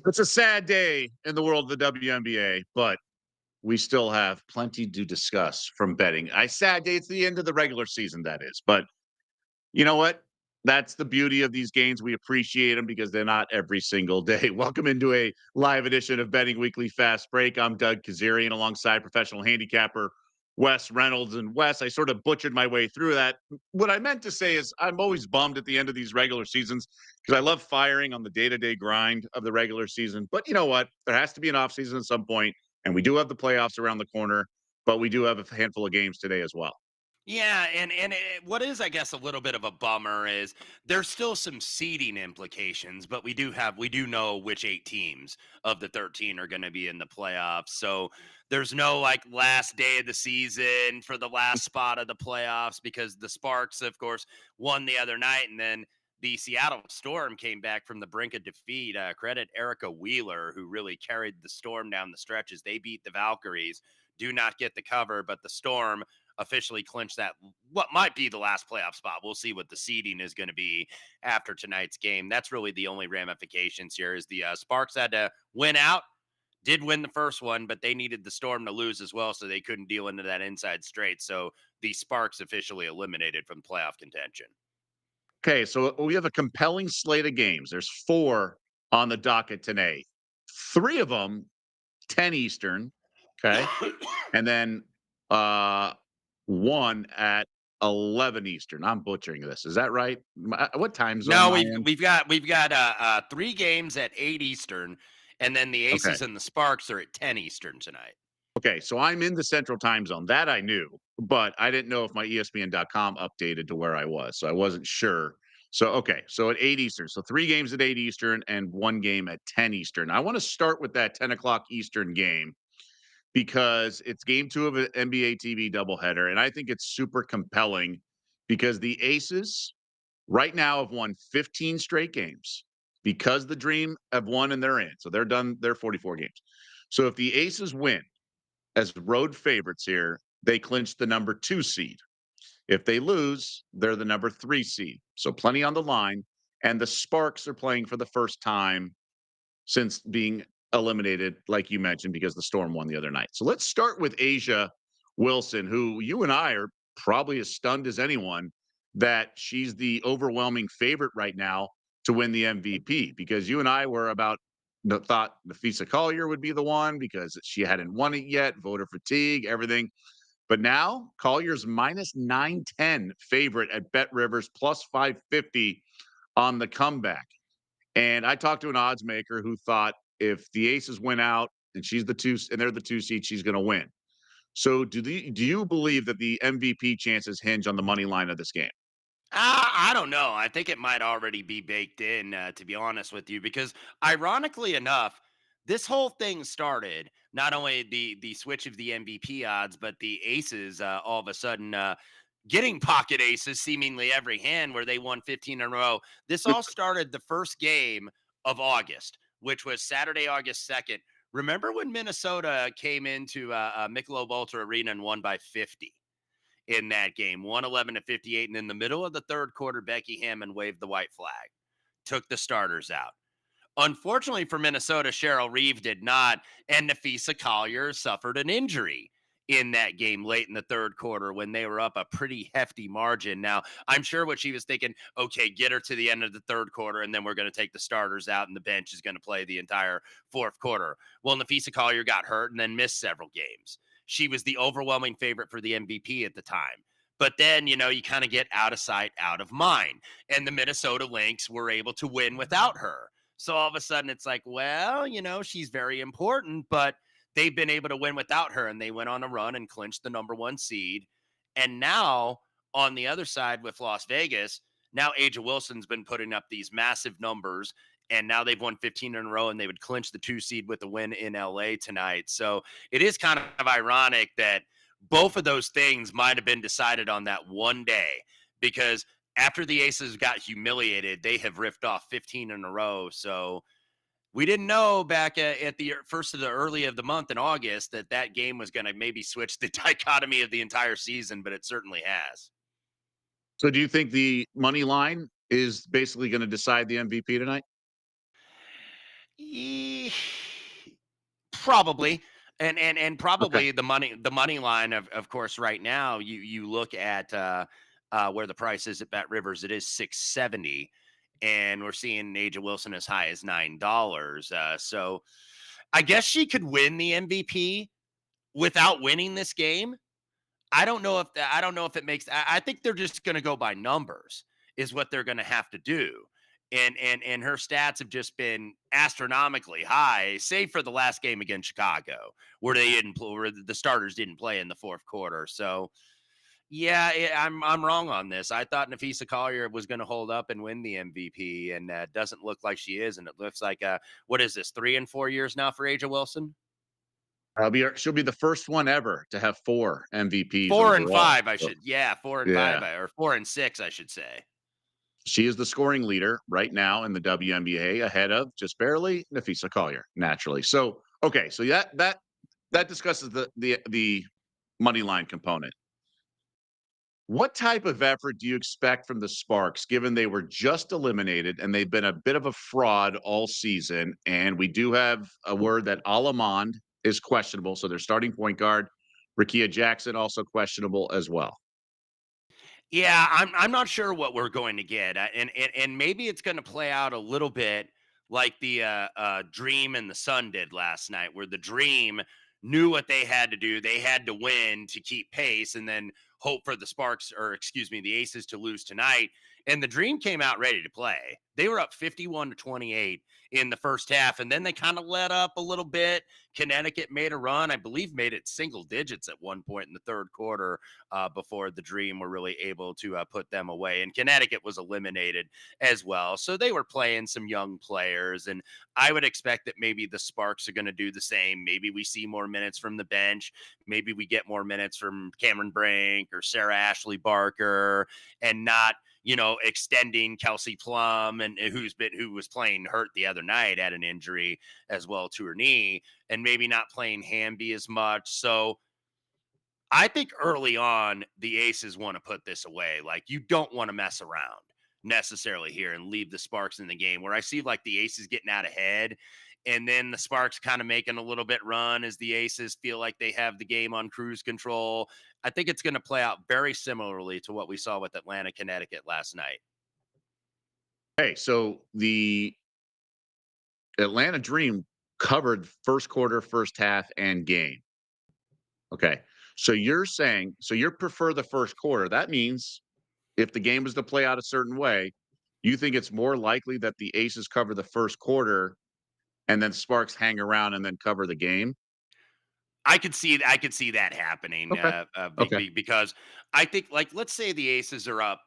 It's a sad day in the world of the WNBA, but we still have plenty to discuss from betting. Sad day, it's the end of the regular season, that is. But you know what? That's the beauty of these games. We appreciate them because they're not every single day. Welcome into a live edition of Betting Weekly Fast Break. I'm Doug Kezirian alongside professional handicapper Wes Reynolds. And Wes, I sort of butchered my way through that. What I meant to say is I'm always bummed at the end of these regular seasons because I love firing on the day-to-day grind of the regular season. But you know what? There has to be an offseason at some point, and we do have the playoffs around the corner, but we do have a handful of games today as well. Yeah, what is, I guess, a little bit of a bummer is there's still some seeding implications, but we do know which 8 teams of the 13 are going to be in the playoffs. So there's no like last day of the season for the last spot of the playoffs because the Sparks, of course, won the other night, and then the Seattle Storm came back from the brink of defeat. Credit Erica Wheeler, who really carried the Storm down the stretches. They beat the Valkyries, do not get the cover, but the Storm officially clinch that what might be the last playoff spot. We'll see what the seeding is going to be after tonight's game. That's really the only ramifications here is the Sparks had to win out, did win the first one, but they needed the Storm to lose as well, so they couldn't deal into that inside straight. So the Sparks officially eliminated from playoff contention. Okay, so we have a compelling slate of games. There's four on the docket today. Three of them, 10 Eastern. Okay. And then one at 11 Eastern. I'm butchering this. Is that right? What time zone No, am I we've in? we've got we've got 3 games at 8 Eastern, and then the Okay. Aces and the Sparks are at 10 Eastern tonight. Okay. So I'm in the central time zone. That I knew, but I didn't know if my ESPN.com updated to where I was. So I wasn't sure. So, okay. So at 8 Eastern. So three games at 8 Eastern and one game at 10 Eastern. I want to start with that 10 o'clock Eastern game because it's game two of an NBA TV doubleheader. And I think it's super compelling because the Aces right now have won 15 straight games because the Dream have won and they're in. So they're done, they're 44 games. So if the Aces win as road favorites here, they clinch the number two seed. If they lose, they're the number three seed. So plenty on the line. And the Sparks are playing for the first time since being eliminated, like you mentioned, because the Storm won the other night. So let's start with Asia Wilson, who you and I are probably as stunned as anyone that she's the overwhelming favorite right now to win the MVP because you and I were about thought Nafisa Collier would be the one because she hadn't won it yet, voter fatigue, everything. But now Collier's minus 910 favorite at Bet Rivers plus 550 on the comeback. And I talked to an odds maker who thought if the Aces win out and she's the two and they're the two seed, she's going to win. So do you believe that the MVP chances hinge on the money line of this game? I don't know. I think it might already be baked in, to be honest with you, because ironically enough, this whole thing started not only the switch of the MVP odds, but the aces all of a sudden getting pocket aces seemingly every hand where they won 15 in a row. This all started the first game of August, which was Saturday, August 2nd. Remember when Minnesota came into Michelob Ultra Arena and won by 50? In that game, 111-58. And in the middle of the third quarter, Becky Hammond waved the white flag, took the starters out. Unfortunately for Minnesota, Cheryl Reeve did not, and Nafisa Collier suffered an injury in that game late in the third quarter when they were up a pretty hefty margin. Now, I'm sure what she was thinking, okay, get her to the end of the third quarter, and then we're going to take the starters out, and the bench is going to play the entire fourth quarter. Well, Nafisa Collier got hurt and then missed several games. She was the overwhelming favorite for the MVP at the time. But then, you kind of get out of sight, out of mind. And the Minnesota Lynx were able to win without her. So all of a sudden it's like, well, she's very important, but they've been able to win without her. And they went on a run and clinched the number one seed. And now on the other side with Las Vegas, now Aja Wilson's been putting up these massive numbers. And now they've won 15 in a row and they would clinch the 2 seed with a win in LA tonight. So it is kind of ironic that both of those things might have been decided on that one day because after the Aces got humiliated, they have ripped off 15 in a row. So we didn't know back at the first of the early of the month in August that game was going to maybe switch the dichotomy of the entire season, but it certainly has. So do you think the money line is basically going to decide the MVP tonight? Ye- Probably. And Okay. probably the money line of course right now you look at where the price is at Bet Rivers, it is 670, and we're seeing Aja Wilson as high as $9. So I guess she could win the MVP without winning this game. I don't know if it makes. I think they're just going to go by numbers is what they're going to have to do. And her stats have just been astronomically high, save for the last game against Chicago, where where the starters didn't play in the fourth quarter. So yeah, I'm wrong on this. I thought Nafisa Collier was going to hold up and win the MVP, and doesn't look like she is. And it looks like what is this, 3 and 4 years now for Aja Wilson? She'll be the first one ever to have 4 MVPs Four and overall. five, I So, should. Yeah, 4 and 5, yeah. or 4 and 6, I should say. She is the scoring leader right now in the WNBA, ahead of just barely Nafisa Collier, naturally. So, okay, so that discusses the money line component. What type of effort do you expect from the Sparks, given they were just eliminated and they've been a bit of a fraud all season? And we do have a word that Alamond is questionable, so their starting point guard, Rakia Jackson, also questionable as well. Yeah, I'm not sure what we're going to get, and maybe it's going to play out a little bit like the Dream and the Sun did last night, where the Dream knew what they had to do. They had to win to keep pace, and then hope for the Sparks, or excuse me, the Aces to lose tonight. And the Dream came out ready to play. They were up 51-28 in the first half, and then they kind of let up a little bit. Connecticut made a run, I believe, made it single digits at one point in the third quarter, before the Dream were really able to put them away. And Connecticut was eliminated as well. So they were playing some young players. And I would expect that maybe the Sparks are going to do the same. Maybe we see more minutes from the bench. Maybe we get more minutes from Cameron Brink or Sarah Ashley Barker, and not, extending Kelsey Plum, and who was playing hurt the other night, had an injury as well to her knee, and maybe not playing Hamby as much. So I think early on, the Aces want to put this away. Like, you don't want to mess around necessarily here and leave the Sparks in the game. Where I see like the Aces getting out ahead, and then the Sparks kind of making a little bit run as the Aces feel like they have the game on cruise control. I think it's going to play out very similarly to what we saw with Atlanta, Connecticut last night. Hey, so the Atlanta Dream covered first quarter, first half, and game. Okay. So you're saying, so you prefer the first quarter. That means if the game was to play out a certain way, you think it's more likely that the Aces cover the first quarter and then Sparks hang around and then cover the game? I could see that happening, Okay. Okay. because I think, like, let's say the Aces are up.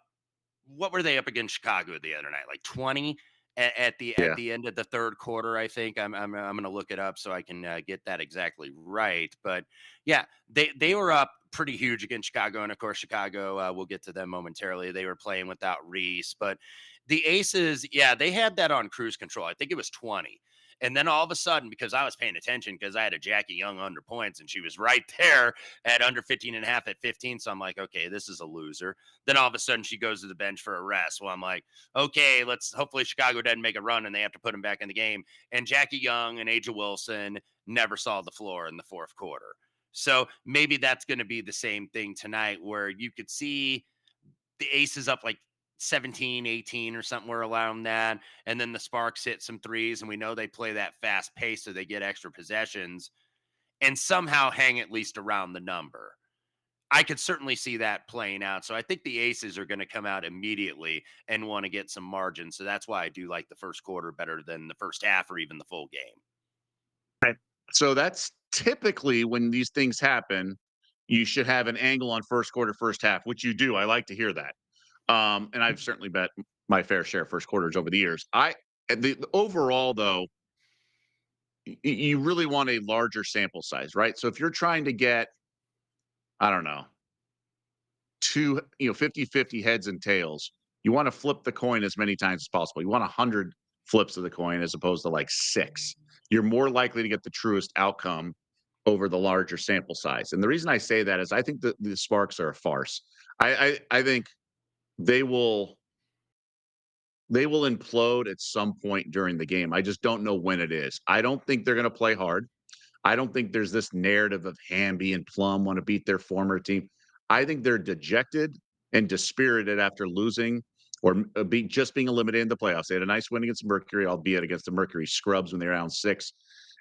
What were they up against Chicago the other night? Like 20 at Yeah. the end of the third quarter, I think. I'm going to look it up so I can get that exactly right. But yeah, they were up pretty huge against Chicago, and of course Chicago. We'll get to them momentarily. They were playing without Reese, but the Aces, yeah, they had that on cruise control. I think it was 20. And then all of a sudden, because I was paying attention, because I had a Jackie Young under points and she was right there at under 15 and a half at 15. So I'm like, okay, this is a loser. Then all of a sudden she goes to the bench for a rest. Well, I'm like, okay, let's hopefully Chicago doesn't make a run and they have to put him back in the game. And Jackie Young and Aja Wilson never saw the floor in the fourth quarter. So maybe that's going to be the same thing tonight, where you could see the Aces up like 17, 18 or somewhere around that. And then the Sparks hit some threes, and we know they play that fast pace, so they get extra possessions and somehow hang at least around the number. I could certainly see that playing out. So I think the Aces are going to come out immediately and want to get some margin. So that's why I do like the first quarter better than the first half or even the full game. Right. So that's typically when these things happen, you should have an angle on first quarter, first half, which you do. I like to hear that. And I've certainly bet my fair share of first quarters over the years. The overall though, you really want a larger sample size, right? So if you're trying to get, I don't know, 2, 50-50 heads and tails, you want to flip the coin as many times as possible. You want 100 flips of the coin as opposed to like 6. You're more likely to get the truest outcome over the larger sample size. And the reason I say that is I think that the Sparks are a farce. I think they will they will implode at some point during the game. I just don't know when it is. I don't think they're going to play hard. I don't think there's this narrative of Hamby and Plum want to beat their former team. I think they're dejected and dispirited after losing or just being eliminated in the playoffs. They had a nice win against Mercury, albeit against the Mercury scrubs when they were down 6,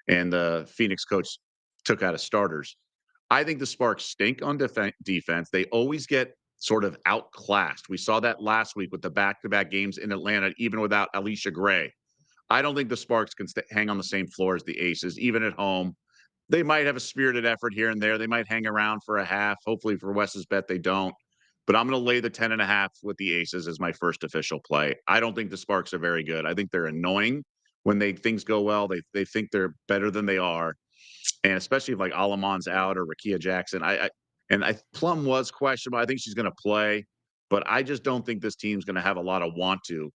and the Phoenix coach took out his starters. I think the Sparks stink on defense. They always get sort of outclassed. We saw that last week with the back-to-back games in Atlanta, even without Alicia Gray. I don't think the Sparks can hang on the same floor as the Aces, even at home. They might have a spirited effort here and there. They might hang around for a half. Hopefully for Wes's bet, they don't. But I'm going to lay the 10.5 with the Aces as my first official play. I don't think the Sparks are very good. I think they're annoying when things go well. They think they're better than they are, and especially if like Alamon's out or Rakia Jackson. I Plum was questionable. I think she's going to play, but I just don't think this team's going to have a lot of want to.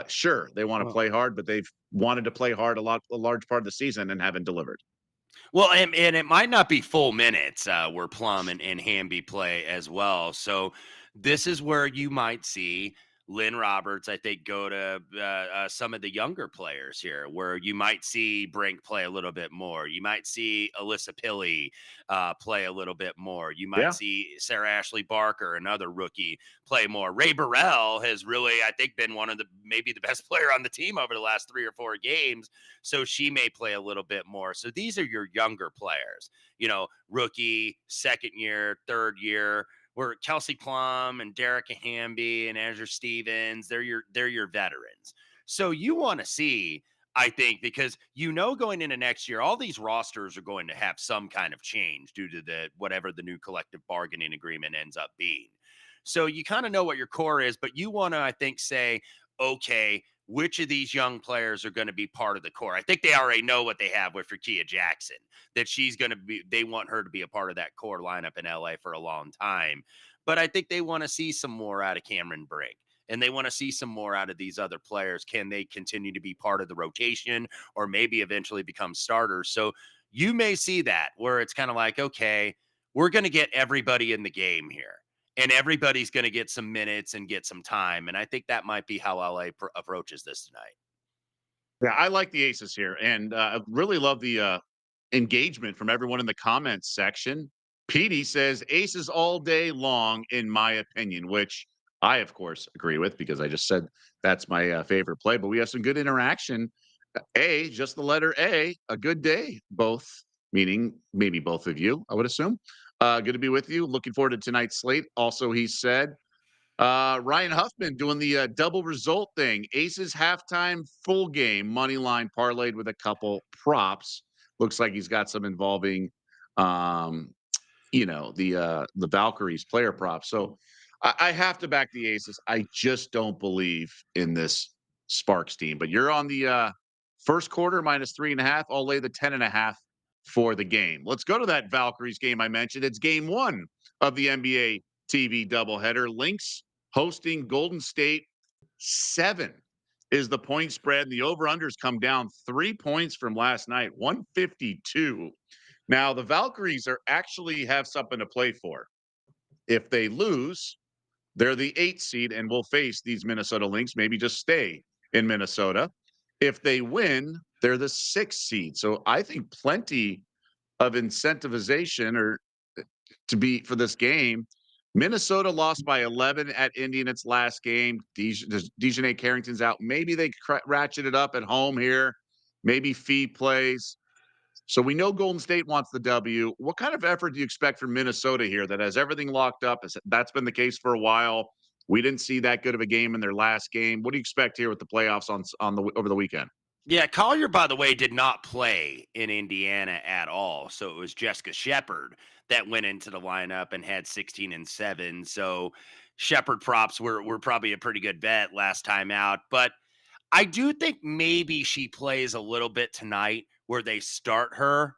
Sure, they want to Well, play hard, but they've wanted to play hard a large part of the season and haven't delivered. Well, and it might not be full minutes where Plum and Hamby play as well. So this is where you might see Lynn Roberts, I think, go to some of the younger players here, where you might see Brink play a little bit more. You might see Alyssa Pilley play a little bit more. You might Yeah. see Sarah Ashley Barker, another rookie, play more. Ray Burrell has really, I think, been one of the maybe the best player on the team over the last 3 or 4 games. So she may play a little bit more. So these are your younger players, rookie, second year, third year, where Kelsey Plum and Derek Hamby and Azure Stevens, they're your veterans. So you want to see, I think, because going into next year, all these rosters are going to have some kind of change due to the whatever the new collective bargaining agreement ends up being. So you kind of know what your core is, but you want to, I think, say, okay, which of these young players are going to be part of the core? I think they already know what they have with Rakia Jackson, that she's going to be, they want her to be a part of that core lineup in LA for a long time. But I think they want to see some more out of Cameron Brink. And they want to see some more out of these other players. Can they continue to be part of the rotation or maybe eventually become starters? So you may see that where it's kind of like, okay, we're going to get everybody in the game here and everybody's going to get some minutes and get some time. And I think that might be how LA approaches this tonight. Yeah, I like the Aces here, and I really love the engagement from everyone in the comments section. Petey says Aces all day long, in my opinion, which I, of course, agree with because I just said that's my favorite play. But we have some good interaction. Just the letter A good day, both meaning maybe both of you, I would assume. Good to be with you. Looking forward to tonight's slate. Also, he said Ryan Huffman doing the double result thing. Aces halftime full game money line parlayed with a couple props. Looks like he's got some involving, um, the Valkyries player props. So I have to back the Aces. I just don't believe in this Sparks team. But you're on the first quarter -3.5. I'll lay the 10.5 for the game. Let's go to that Valkyries game I mentioned. It's game one of the NBA TV doubleheader. Lynx hosting Golden State. 7 is the point spread. And the over-unders come down 3 points from last night, 152. Now, the Valkyries actually have something to play for. If they lose, they're the 8th seed and will face these Minnesota Lynx, maybe just stay in Minnesota. If they win, they're the 6th seed. So I think plenty of incentivization or to be for this game. Minnesota lost by 11 at Indy in its last game. Dejanay Carrington's out. Maybe they ratchet it up at home here. Maybe Fee plays. So we know Golden State wants the W. What kind of effort do you expect from Minnesota here that has everything locked up? That's been the case for a while. We didn't see that good of a game in their last game. What do you expect here with the playoffs over the weekend? Yeah, Collier, by the way, did not play in Indiana at all. So it was Jessica Shepard that went into the lineup and had 16 and 7. So Shepard props were probably a pretty good bet last time out. But I do think maybe she plays a little bit tonight where they start her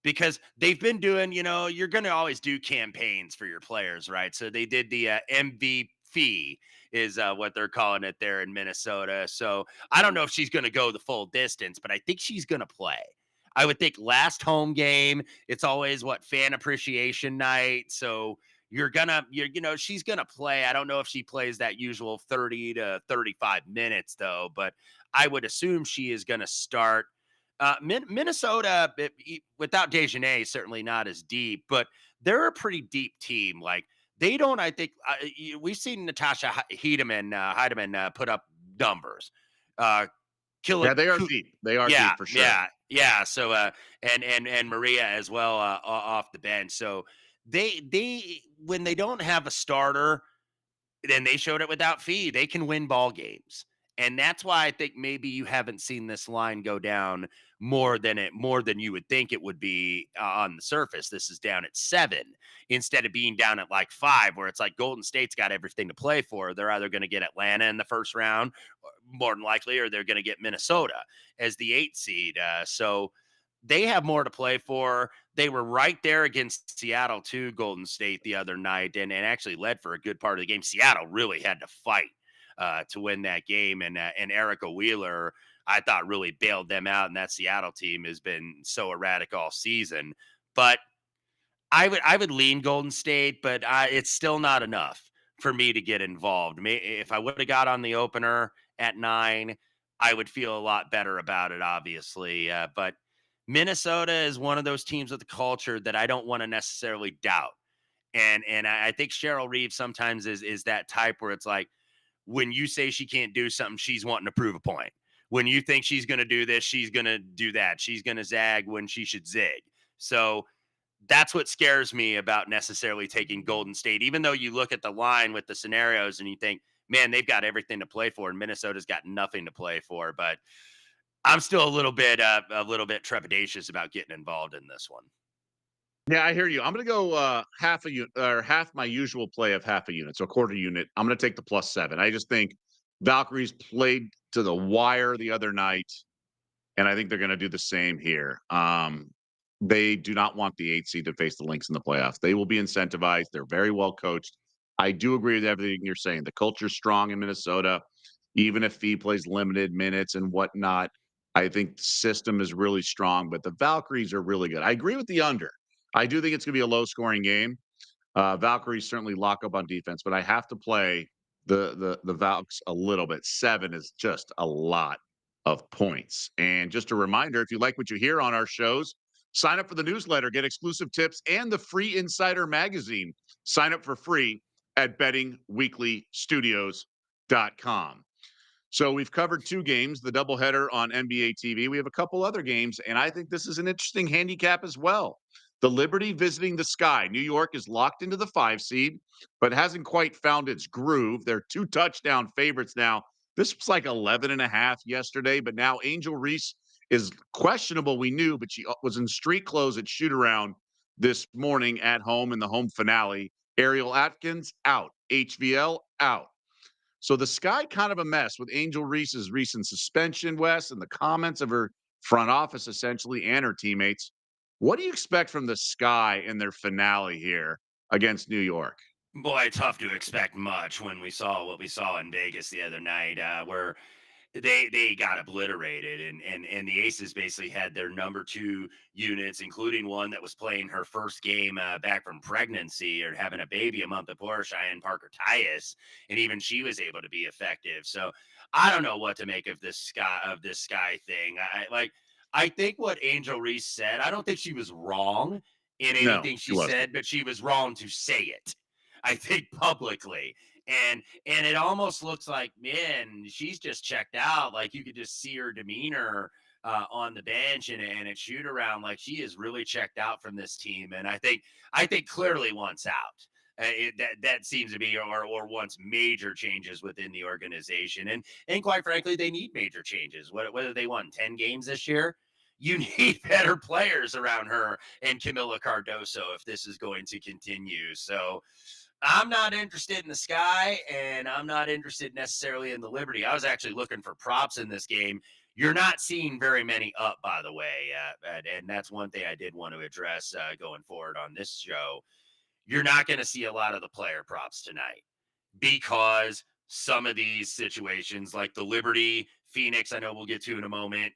because they've been doing, you're going to always do campaigns for your players, right? So they did the MVP is what they're calling it there in Minnesota. So I don't know if she's going to go the full distance, but I think she's going to play. I would think last home game, it's always fan appreciation night. So, she's gonna play. I don't know if she plays that usual 30 to 35 minutes though, but I would assume she is gonna start. Minnesota, without Dejanay, certainly not as deep, but they're a pretty deep team. Like they don't, I think we've seen Natasha Heidemann put up numbers. Uh, Yeah, Killa, they are deep. They are yeah, deep for sure. yeah, yeah. So and Maria as well off the bench. So they when they don't have a starter, then they showed it without fee. They can win ball games. And that's why I think maybe you haven't seen this line go down more than you would think it would be on the surface. This is down at 7 instead of being down at like 5, where it's like Golden State's got everything to play for. They're either going to get Atlanta in the first round, more than likely, or they're going to get Minnesota as the 8 seed. So they have more to play for. They were right there against Seattle too, Golden State the other night, and actually led for a good part of the game. Seattle really had to fight to win that game, and Erica Wheeler, I thought, really bailed them out. And that Seattle team has been so erratic all season. But I would lean Golden State, but it's still not enough for me to get involved. If I would have got on the opener at 9, I would feel a lot better about it, obviously. But Minnesota is one of those teams with a culture that I don't want to necessarily doubt. And I think Cheryl Reeves sometimes is that type where it's like when you say she can't do something, she's wanting to prove a point. When you think she's going to do this, she's going to do that. She's going to zag when she should zig. So that's what scares me about necessarily taking Golden State, even though you look at the line with the scenarios and you think, man, they've got everything to play for, and Minnesota's got nothing to play for. But I'm still a little bit trepidatious about getting involved in this one. Yeah, I hear you. I'm gonna go half a unit or half my usual play of half a unit, so a quarter unit. I'm gonna take the +7. I just think Valkyries played to the wire the other night, and I think they're gonna do the same here. They do not want the 8 seed to face the Lynx in the playoffs. They will be incentivized. They're very well coached. I do agree with everything you're saying. The culture's strong in Minnesota, even if Fee plays limited minutes and whatnot. I think the system is really strong, but the Valkyries are really good. I agree with the under. I do think it's going to be a low scoring game. Valkyries certainly lock up on defense, but I have to play the Valks a little bit. 7 is just a lot of points. And just a reminder, if you like what you hear on our shows, sign up for the newsletter, get exclusive tips and the free Insider magazine. Sign up for free at bettingweeklystudios.com. So we've covered 2 games, the doubleheader on NBA TV. We have a couple other games, and I think this is an interesting handicap as well. The Liberty visiting the Sky. New York is locked into the 5 seed, but hasn't quite found its groove. They're 2 touchdown favorites now. This was like 11.5 yesterday, but now Angel Reese is questionable, we knew, but she was in street clothes at shoot-around this morning at home in the home finale. Ariel Atkins out. HVL out. So the Sky kind of a mess with Angel Reese's recent suspension, Wes, and the comments of her front office essentially and her teammates. What do you expect from the Sky in their finale here against New York? Boy, tough to expect much when we saw what we saw in Vegas the other night, where they got obliterated, and the Aces basically had their number 2 units, including one that was playing her first game back from pregnancy or having a baby a month before, Cheyenne Parker Tyus, and even she was able to be effective. So I don't know what to make of this Sky thing. I think what Angel Reese said, I don't think she was wrong in No, anything she she wasn't. said, but she was wrong to say it. I think publicly. And it almost looks like, man, she's just checked out. Like you could just see her demeanor on the bench and at shoot around, like she is really checked out from this team. And I think clearly wants out. That seems to be or wants major changes within the organization, and quite frankly, they need major changes. Whether they won 10 games this year, you need better players around her and Camila Cardoso if this is going to continue. So I'm not interested in the Sky, and I'm not interested necessarily in the Liberty. I was actually looking for props in this game. You're not seeing very many up, by the way, and that's one thing I did want to address going forward on this show. You're not going to see a lot of the player props tonight because some of these situations, like the Liberty Phoenix, I know we'll get to in a moment,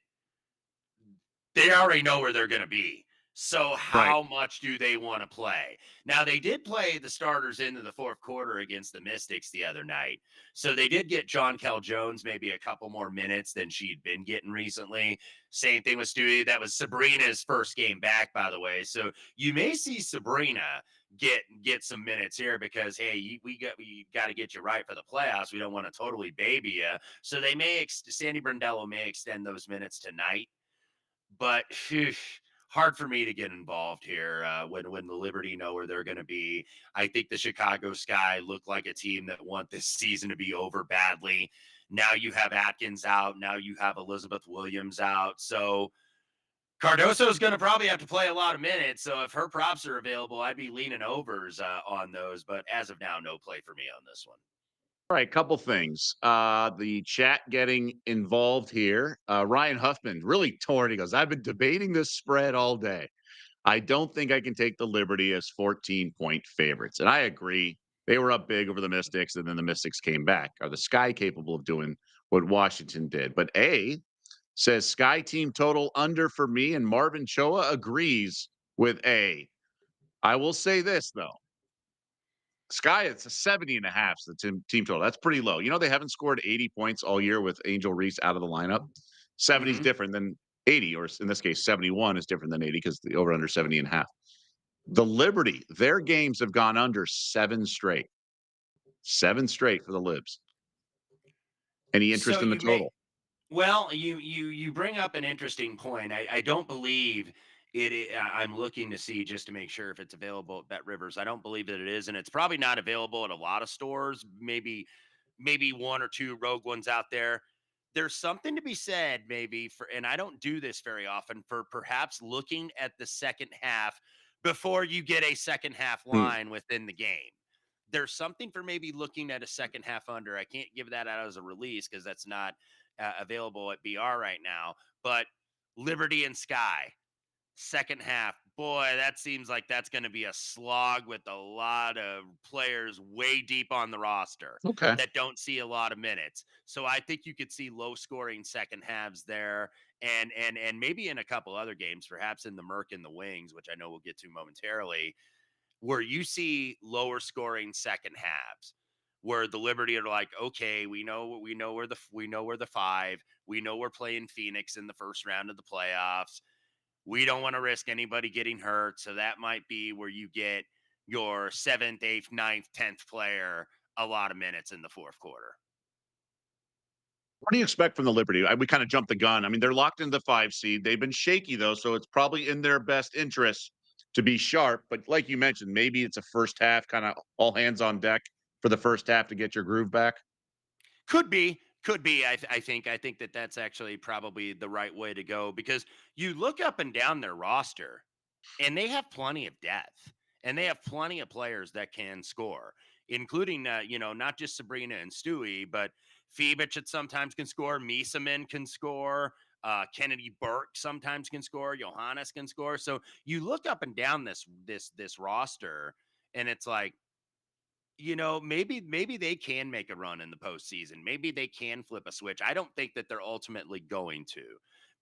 they already know where they're going to be. So Right. how much do they want to play? Now they did play the starters into the fourth quarter against the Mystics the other night. So they did get John Kell Jones maybe a couple more minutes than she'd been getting recently. Same thing with Stewie. That was Sabrina's first game back, by the way. So you may see Sabrina get some minutes here because hey, we got to get you right for the playoffs. We don't want to totally baby you. So they may Sandy Brondello may extend those minutes tonight, but phew, hard for me to get involved here when the Liberty know where they're going to be. I think the Chicago Sky look like a team that want this season to be over badly. Now you have Atkins out. Now you have Elizabeth Williams out. So Cardoso is going to probably have to play a lot of minutes. So if her props are available, I'd be leaning overs on those. But as of now, no play for me on this one. All right, couple things. The chat getting involved here. Ryan Huffman really torn. He goes, I've been debating this spread all day. I don't think I can take the Liberty as 14-point favorites. And I agree. They were up big over the Mystics, and then the Mystics came back. Are the Sky capable of doing what Washington did? But A says Sky team total under for me, and Marvin Choa agrees with A. I will say this, though. Sky, it's a 70 and a half. So the team total. That's pretty low. You know, they haven't scored 80 points all year with Angel Reese out of the lineup. 70 is Hmm. different than 80, or in this case, 71 is different than 80 because the over under 70 and a half. The Liberty, their games have gone under seven straight for the Libs. Any So interest in the you may total? Well, you bring up an interesting point. I don't believe I'm looking to see just to make sure if it's available at Bet Rivers. I don't believe that it is, and it's probably not available at a lot of stores. Maybe one or two rogue ones out there. There's something to be said, maybe for, and I don't do this very often, for perhaps looking at the second half before you get a second half Hmm. line within the game. There's something for maybe looking at a second half under. I can't give that out as a release because that's not available at BR right now. But Liberty and Sky, second half, boy, that seems like that's going to be a slog with a lot of players way deep on the roster Okay. that don't see a lot of minutes. So I think you could see low scoring second halves there, and maybe in a couple other games, perhaps in the Merc and the Wings, which I know we'll get to momentarily, where you see lower scoring second halves where the Liberty are like, okay, we know we're the five. We know we're playing Phoenix in the first round of the playoffs. We don't want to risk anybody getting hurt. So that might be where you get your seventh, eighth, ninth, 10th player a lot of minutes in the fourth quarter. What do you expect from the Liberty? We kind of jumped the gun. I mean, they're locked into the 5 seed. They've been shaky though, so it's probably in their best interest to be sharp. But like you mentioned, maybe it's a first half kind of all hands on deck for the first half to get your groove back. Could be. I think that that's actually probably the right way to go because you look up and down their roster and they have plenty of depth and they have plenty of players that can score, including not just Sabrina and Stewie, but Phoebich at sometimes can score, Misamin can score, Kennedy Burke sometimes can score, Johannes can score. So you look up and down this roster, and it's like, maybe they can make a run in the postseason. Maybe they can flip a switch. I don't think that they're ultimately going to,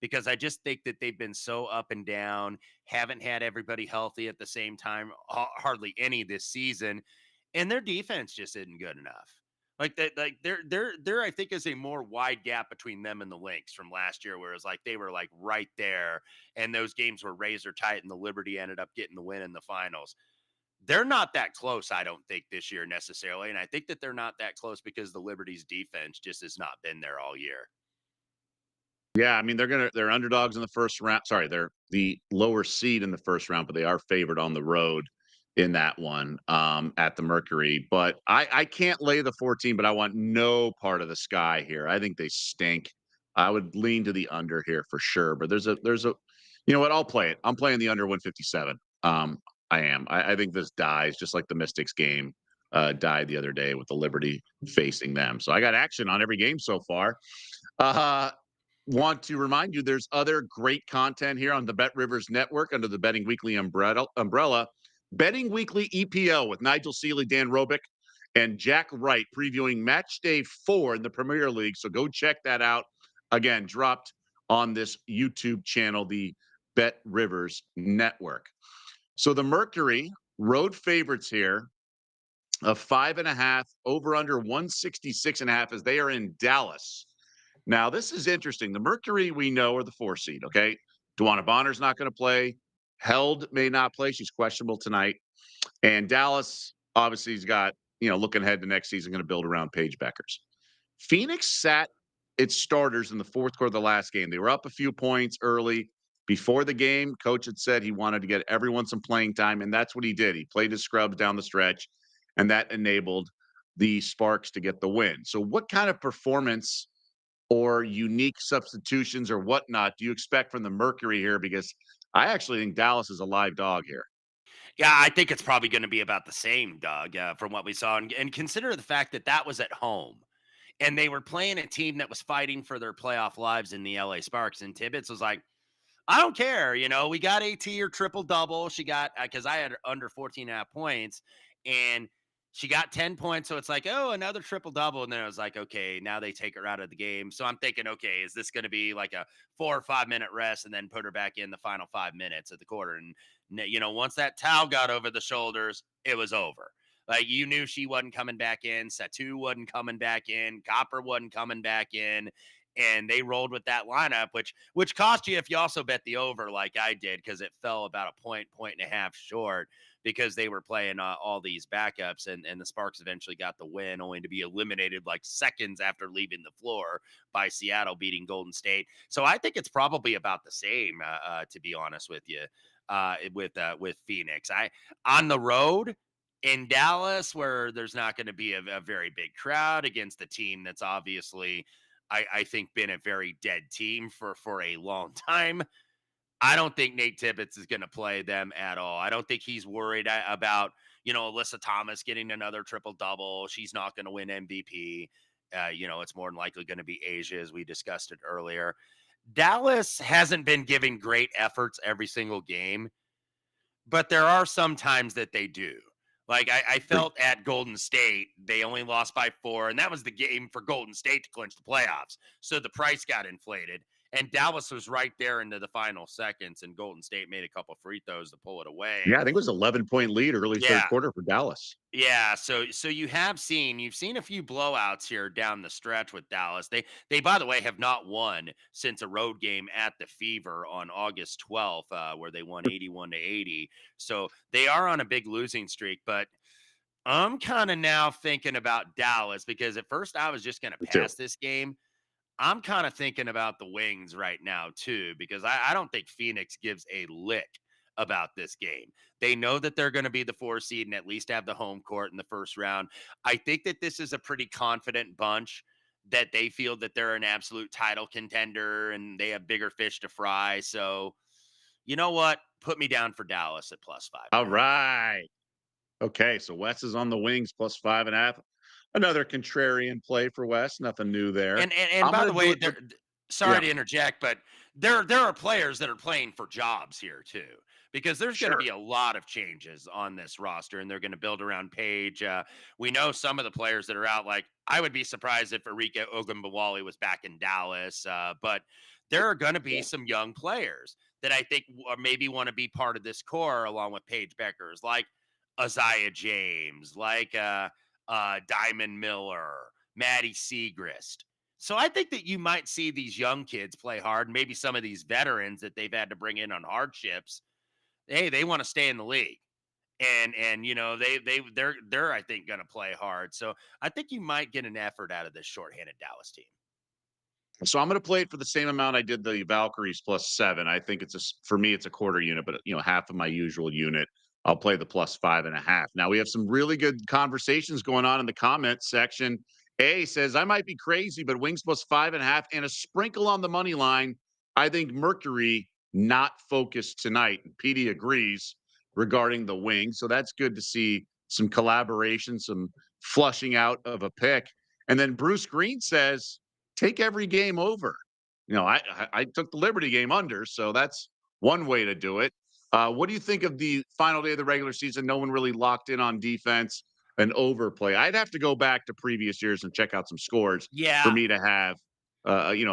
because I just think that they've been so up and down, haven't had everybody healthy at the same time, hardly any this season, and their defense just isn't good enough. Like that, like there, I think is a more wide gap between them and the Lynx from last year, whereas like they were like right there, and those games were razor tight, and the Liberty ended up getting the win in the finals. They're not that close, I don't think, this year necessarily. And I think that they're not that close because the Liberty's defense just has not been there all year. Yeah, I mean they're underdogs in the first round. Sorry, they're the lower seed in the first round, but they are favored on the road in that one at the Mercury. But I can't lay the 14, but I want no part of the Sky here. I think they stink. I would lean to the under here for sure. But there's a you know what? I'll play it. I'm playing the under 157. I am. I think this dies just like the Mystics game died the other day with the Liberty facing them. So I got action on every game so far. Uh Want to remind you there's other great content here on the Bet Rivers Network under the Betting Weekly umbrella. Betting Weekly EPL with Nigel Seeley, Dan Robick, and Jack Wright previewing match day 4 in the Premier League. So go check that out. Again, dropped on this YouTube channel, the Bet Rivers Network. So the Mercury road favorites here of 5.5, over under 166.5 as they are in Dallas. Now, this is interesting. The Mercury we know are the 4 seed, okay? Duana Bonner's not going to play. Held may not play. She's questionable tonight. And Dallas, obviously, he's got, looking ahead to next season, going to build around Paige Beckers. Phoenix sat its starters in the fourth quarter of the last game. They were up a few points early. Before the game, coach had said he wanted to get everyone some playing time, and that's what he did. He played his scrubs down the stretch, and that enabled the Sparks to get the win. So, what kind of performance or unique substitutions or whatnot do you expect from the Mercury here? Because I actually think Dallas is a live dog here. Yeah, I think it's probably going to be about the same, Doug, from what we saw. And consider the fact that that was at home. And they were playing a team that was fighting for their playoff lives in the LA Sparks. And Tibbetts was like, I don't care. We got AT or triple double. She got, because I had her under 14 and a half points, and she got 10 points. So it's like, oh, another triple double. And then I was like, okay, now they take her out of the game. So I'm thinking, okay, is this going to be like a 4 or 5 minute rest and then put her back in the final 5 minutes of the quarter? And, once that towel got over the shoulders, it was over. Like, you knew she wasn't coming back in. Satu wasn't coming back in. Copper wasn't coming back in, and they rolled with that lineup, which cost you if you also bet the over like I did, because it fell about a point and a half short, because they were playing all these backups, and the Sparks eventually got the win, only to be eliminated like seconds after leaving the floor by Seattle beating Golden State. So I think it's probably about the same, to be honest with you, with Phoenix. I On the road in Dallas, where there's not going to be a very big crowd against a team that's obviously, I think, been a very dead team for a long time. I don't think Nate Tibbetts is going to play them at all. I don't think he's worried about, Alyssa Thomas getting another triple double. She's not going to win MVP. It's more than likely going to be Asia, as we discussed it earlier. Dallas hasn't been giving great efforts every single game, but there are some times that they do. Like, I felt at Golden State, they only lost by 4, and that was the game for Golden State to clinch the playoffs. So the price got inflated, and Dallas was right there into the final seconds, and Golden State made a couple free throws to pull it away. Yeah, I think it was 11-point lead early third Yeah, quarter for Dallas. yeah, so you've seen a few blowouts here down the stretch with Dallas. They by the way have not won since a road game at the Fever on August 12th, where they won 81-80. So they are on a big losing streak, but I'm kind of now thinking about Dallas, because at first I was just going to Me too. pass this game. I'm kind of thinking about the Wings right now too, because I don't think Phoenix gives a lick about this game. They know that they're going to be the 4 seed and at least have the home court in the first round. I think that this is a pretty confident bunch, that they feel that they're an absolute title contender and they have bigger fish to fry. So, you know what? Put me down for Dallas at plus five and All a half. right. Okay, so Wes is on the Wings plus 5.5. Another contrarian play for Wes. Nothing new there. And I'm by going the to do way, it. sorry Yeah, to interject, but there are players that are playing for jobs here too, because there's going to sure. be a lot of changes on this roster, and they're going to build around Page. We know some of the players that are out. Like, I would be surprised if Arika Ogunbowale was back in Dallas, but there are going to be Yeah. some young players that I think maybe want to be part of this core, along with Paige Beckers, like Isaiah James, like Diamond Miller, Maddie Segrist. So I think that you might see these young kids play hard. Maybe some of these veterans that they've had to bring in on hardships, hey, they want to stay in the league. And they're I think going to play hard. So I think you might get an effort out of this shorthanded Dallas team. So I'm going to play it for the same amount I did the Valkyries plus 7. I think for me, it's a quarter unit, but half of my usual unit. I'll play the plus 5.5. Now we have some really good conversations going on in the comments section. A says, I might be crazy, but Wings plus 5.5 and a sprinkle on the money line. I think Mercury not focused tonight. And PD agrees regarding the Wings. So that's good to see some collaboration, some flushing out of a pick. And then Bruce Green says, take every game over. I took the Liberty game under, so that's one way to do it. What do you think of the final day of the regular season? No one really locked in on defense and overplay. I'd have to go back to previous years and check out some scores for Yeah, me to have,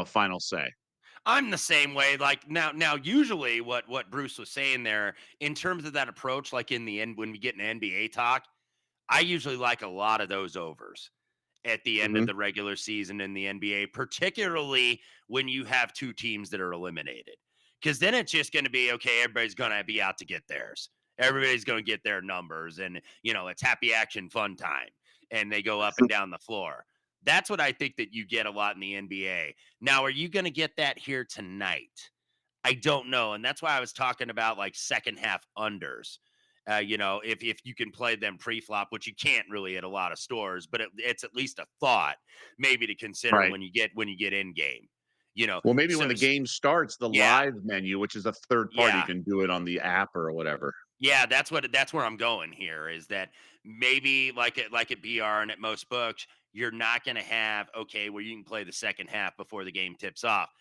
final say. I'm the same way. Like now, usually what Bruce was saying there in terms of that approach, like in the end when we get an NBA talk, I usually like a lot of those overs at the end of Mhm. the regular season in the NBA, particularly when you have two teams that are eliminated. Because then it's just going to be okay, everybody's going to be out to get theirs. Everybody's going to get their numbers, and it's happy action fun time, and they go up and down the floor. That's what I think that you get a lot in the NBA. Now, are you going to get that here tonight? I don't know, and that's why I was talking about like second half unders. If you can play them pre-flop, which you can't really at a lot of stores, but it's at least a thought maybe to consider Right. when you get in game. You know, Well, maybe when so the game starts, the yeah, live menu, which is a third party, you yeah, can do it on the app or whatever. yeah. That's where I'm going here. Is that maybe like at BR and at most books, you're not going to have okay where you can play the second half before the game tips off.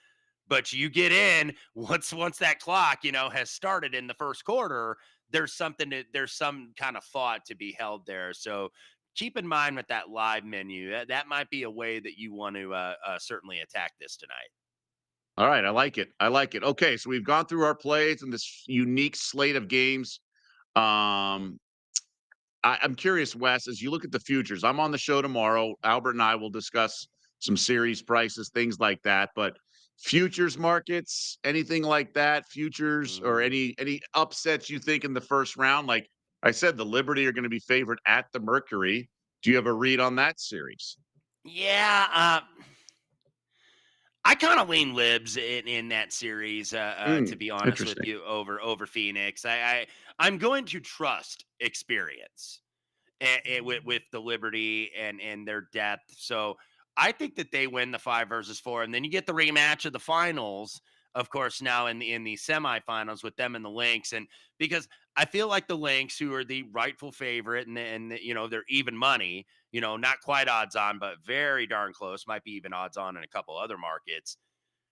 But you get in once that clock, has started in the first quarter, there's some kind of thought to be held there. So keep in mind with that live menu, that might be a way that you want to certainly attack this tonight. All right, I like it. I like it. Okay, so we've gone through our plays and this unique slate of games. Um, I'm curious, Wes, as you look at the futures, I'm on the show tomorrow. Albert and I will discuss some series prices, things like that. But futures markets, anything like that, futures or Mm. any upsets you think in the first round? Like I said, the Liberty are going to be favored at the Mercury. Do you have a read on that series? Yeah, I kind of lean libs in that series. To be honest with Interesting. you, over Phoenix, I'm going to trust experience with the Liberty and their depth. So I think that they win the 5 versus 4, and then you get the rematch of the finals. Of course, now in the semifinals with them and the Lynx, and because I feel like the Lynx, who are the rightful favorite, and they're even money, not quite odds on, but very darn close. Might be even odds on in a couple other markets.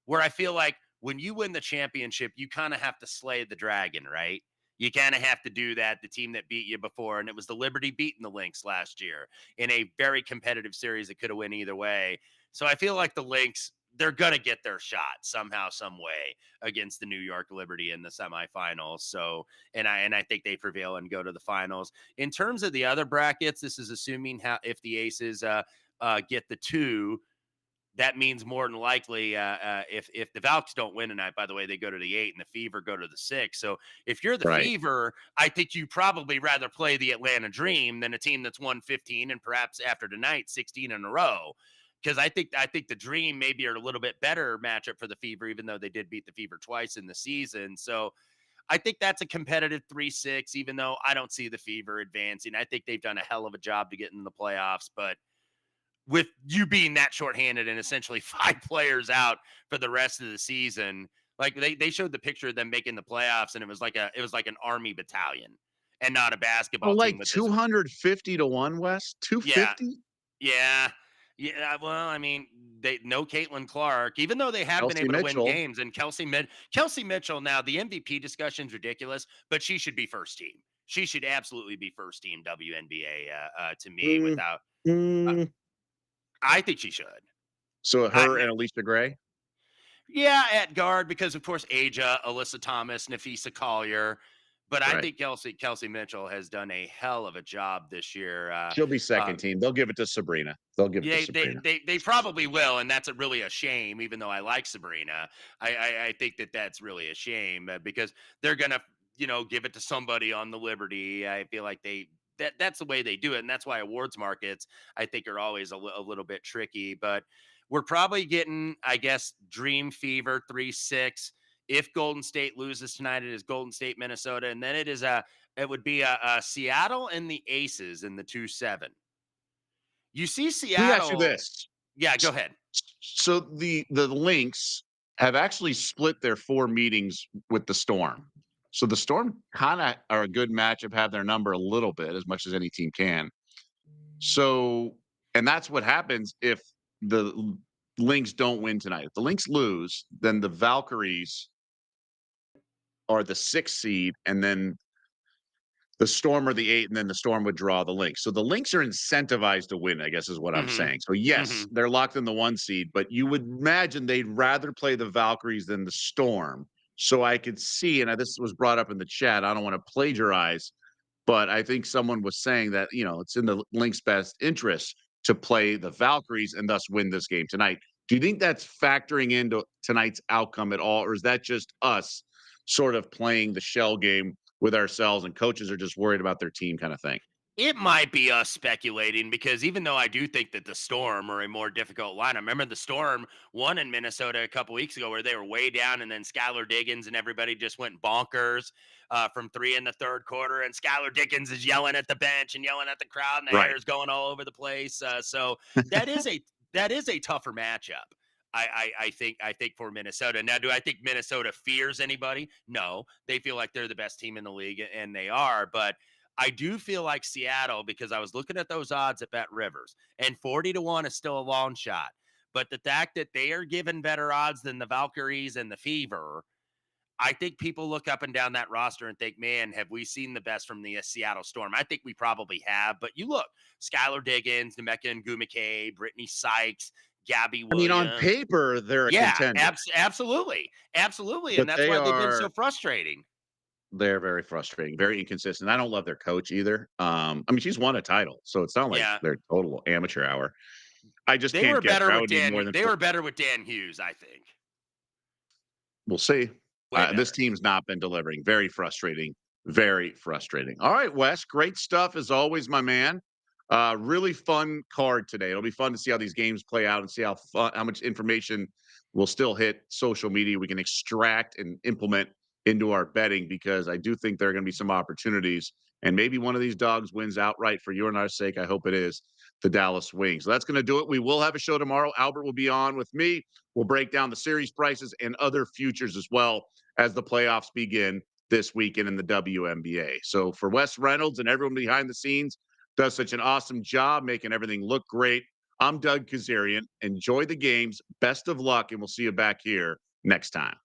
Where I feel like when you win the championship, you kind of have to slay the dragon, right? You kind of have to do that. The team that beat you before, and it was the Liberty beating the Lynx last year in a very competitive series that could have went either way. So I feel like the Lynx, they're gonna get their shot somehow, some way against the New York Liberty in the semifinals. So, and I think they prevail and go to the finals. In terms of the other brackets, this is assuming how if the Aces get the two, that means more than likely, if the Valks don't win tonight, by the way, they go to the 8 and the Fever go to the 6. So if you're the Right. Fever, I think you probably rather play the Atlanta Dream than a team that's won 15 and perhaps after tonight 16 in a row. Because I think the Dream maybe are a little bit better matchup for the Fever, even though they did beat the Fever twice in the season. So I think that's a competitive 3-6, even though I don't see the Fever advancing. I think they've done a hell of a job to get in the playoffs, but with you being that shorthanded and essentially 5 players out for the rest of the season, like they showed the picture of them making the playoffs, and it was like an army battalion and not a Oh, basketball like team with this. 250 to 1, Wes? Yeah, 250? yeah, yeah. Well, I mean, they no Caitlin Clark, even though they have been Kelsey able to win Mitchell. games, and Kelsey Mitchell. Now the MVP discussion is ridiculous, but she should be first team. She should absolutely be first team WNBA to me. Mm, Without, uh, mm. I think she should. So I, her and Alicia Gray? Yeah, at guard because of course Aja, Alyssa Thomas, Nafisa Collier, but I Right. think Kelsey Mitchell has done a hell of a job this year. She'll be second Um, team. They'll give it to Sabrina. They'll give it to yeah, they, Sabrina. they they probably will, and that's really a shame. Even though I like Sabrina, I think that that's really a shame because they're gonna give it to somebody on the Liberty. I feel like that's the way they do it, and that's why awards markets I think are always a little bit tricky. But we're probably getting, I guess, Dream Fever 3-6. If Golden State loses tonight, it is Golden State, Minnesota, and then it would be a Seattle and the Aces in the 2-7. You see Let me ask you Seattle. this. Yeah, go S ahead. so the Lynx have actually split their 4 meetings with the Storm. So the Storm kinda are a good matchup, have their number a little bit, as much as any team can. So and that's what happens if the Lynx don't win tonight. If the Lynx lose, then the Valkyries are the 6th seed, and then the Storm or the 8, and then the Storm would draw the Lynx. So the Lynx are incentivized to win, I guess is what I'm Mhm. saying. So yes, Mhm. they're locked in the 1 seed, but you would imagine they'd rather play the Valkyries than the Storm. So I could see, and this was brought up in the chat, I don't want to plagiarize, but I think someone was saying that, it's in the Lynx best interest to play the Valkyries and thus win this game tonight. Do you think that's factoring into tonight's outcome at all, or is that just us sort of playing the shell game with ourselves and coaches are just worried about their team kind of thing? It might be us speculating because even though I do think that the Storm are a more difficult line, I remember the Storm won in Minnesota a couple weeks ago where they were way down, and then Skylar Diggins and everybody just went bonkers from three in the third quarter. And Skylar Diggins is yelling at the bench and yelling at the crowd, and the hair Right. is going all over the place. So that is a tougher matchup. I think for Minnesota. Now, do I think Minnesota fears anybody? No, they feel like they're the best team in the league, and they are. But I do feel like Seattle because I was looking at those odds at Bet Rivers, and 40-1 is still a long shot. But the fact that they are given better odds than the Valkyries and the Fever, I think people look up and down that roster and think, man, have we seen the best from the Seattle Storm? I think we probably have. But you look, Skylar Diggins, Nemeka and Gumike, Brittany Sykes, Gabby I mean, on Williams. paper, they're a Yeah, contender, absolutely. Absolutely. but And that's why they've been so they're frustrating. very frustrating, very inconsistent. I don't love their coach either. I mean, she's won a title, so it's not like Yeah. they're total amateur hour. I just They can't were get better there. I with would need more Dan. than They were better with Dan Hughes, I think. we'll see. Way This better. team's not been delivering. Very frustrating. Very frustrating. All right, Wes, great stuff as always, my man. Really fun card today. It'll be fun to see how these games play out and see how much information will still hit social media we can extract and implement into our betting because I do think there are going to be some opportunities and maybe one of these dogs wins outright for your and our sake. I hope it is the Dallas Wings. So that's going to do it. We will have a show tomorrow. Albert will be on with me. We'll break down the series prices and other futures as well as the playoffs begin this weekend in the WNBA. So for Wes Reynolds and everyone behind the scenes, does such an awesome job making everything look great. I'm Doug Kezirian. Enjoy the games. Best of luck, and we'll see you back here next time.